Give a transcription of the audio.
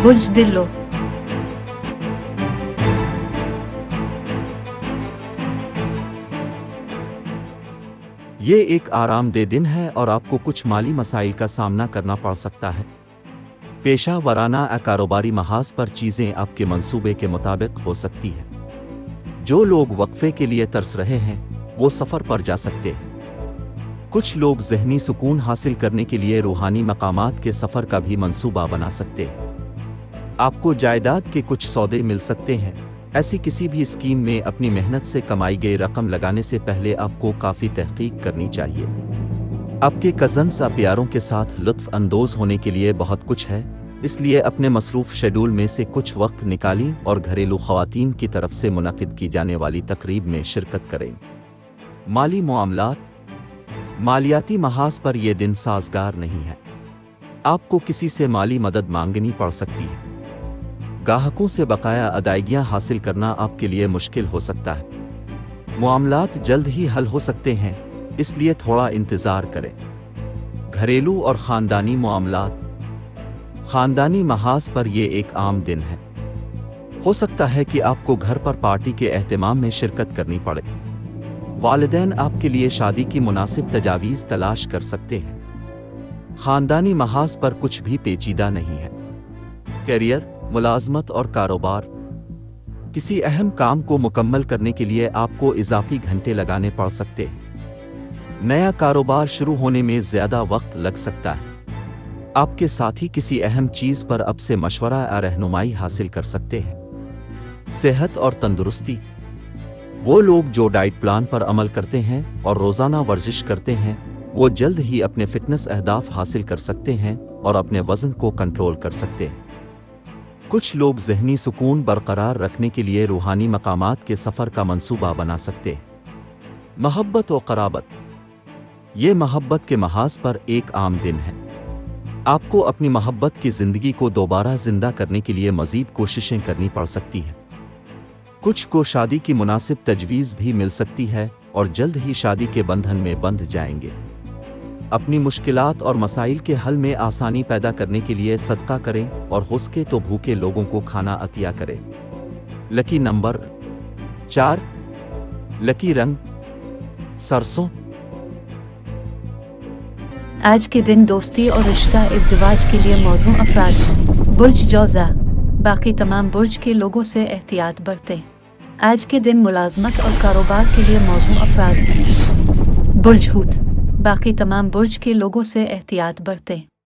برج دلو۔ یہ ایک آرام دہ دن ہے اور آپ کو کچھ مالی مسائل کا سامنا کرنا پڑ سکتا ہے۔ پیشہ ورانہ یا کاروباری محاذ پر چیزیں آپ کے منصوبے کے مطابق ہو سکتی ہیں۔ جو لوگ وقفے کے لیے ترس رہے ہیں وہ سفر پر جا سکتے ہیں۔ کچھ لوگ ذہنی سکون حاصل کرنے کے لیے روحانی مقامات کے سفر کا بھی منصوبہ بنا سکتے ہیں۔ آپ کو جائیداد کے کچھ سودے مل سکتے ہیں۔ ایسی کسی بھی اسکیم میں اپنی محنت سے کمائی گئی رقم لگانے سے پہلے آپ کو کافی تحقیق کرنی چاہیے۔ آپ کے کزنز یا پیاروں کے ساتھ لطف اندوز ہونے کے لیے بہت کچھ ہے، اس لیے اپنے مصروف شیڈول میں سے کچھ وقت نکالیں اور گھریلو خواتین کی طرف سے منعقد کی جانے والی تقریب میں شرکت کریں۔ مالی معاملات۔ مالیاتی محاذ پر یہ دن سازگار نہیں ہے۔ آپ کو کسی سے مالی مدد مانگنی پڑ سکتی ہے۔ گاہکوں سے بقایا ادائیگیاں حاصل کرنا آپ کے لیے مشکل ہو سکتا ہے۔ معاملات جلد ہی حل ہو سکتے ہیں، اس لیے تھوڑا انتظار کریں۔ گھریلو اور خاندانی معاملات۔ خاندانی محاذ پر یہ ایک عام دن ہے۔ ہو سکتا ہے کہ آپ کو گھر پر پارٹی کے اہتمام میں شرکت کرنی پڑے۔ والدین آپ کے لیے شادی کی مناسب تجاویز تلاش کر سکتے ہیں۔ خاندانی محاذ پر کچھ بھی پیچیدہ نہیں ہے۔ کیریئر، ملازمت اور کاروبار۔ کسی اہم کام کو مکمل کرنے کے لیے آپ کو اضافی گھنٹے لگانے پڑ سکتے ہیں۔ نیا کاروبار شروع ہونے میں زیادہ وقت لگ سکتا ہے۔ آپ کے ساتھی کسی اہم چیز پر اب سے مشورہ یا رہنمائی حاصل کر سکتے ہیں۔ صحت اور تندرستی۔ وہ لوگ جو ڈائٹ پلان پر عمل کرتے ہیں اور روزانہ ورزش کرتے ہیں وہ جلد ہی اپنے فٹنس اہداف حاصل کر سکتے ہیں اور اپنے وزن کو کنٹرول کر سکتے ہیں۔ کچھ لوگ ذہنی سکون برقرار رکھنے کے لیے روحانی مقامات کے سفر کا منصوبہ بنا سکتے ہیں۔ محبت و قرابت۔ یہ محبت کے محاذ پر ایک عام دن ہے۔ آپ کو اپنی محبت کی زندگی کو دوبارہ زندہ کرنے کے لیے مزید کوششیں کرنی پڑ سکتی ہیں۔ کچھ کو شادی کی مناسب تجویز بھی مل سکتی ہے اور جلد ہی شادی کے بندھن میں بندھ جائیں گے۔ اپنی مشکلات اور مسائل کے حل میں آسانی پیدا کرنے کے لیے صدقہ کریں اور ہو سکے تو بھوکے لوگوں کو کھانا عطیہ کریں۔ لکی نمبر 4۔ لکی رنگ سرسوں۔ آج کے دن دوستی اور رشتہ ازدواج کے لیے موزوں افراد ہیں۔ برج جوزا۔ باقی تمام برج کے لوگوں سے احتیاط برتیں۔ آج کے دن ملازمت اور کاروبار کے لیے موزوں افراد ہیں۔ برج حوت۔ باقی تمام برج کے لوگوں سے احتیاط برتیں۔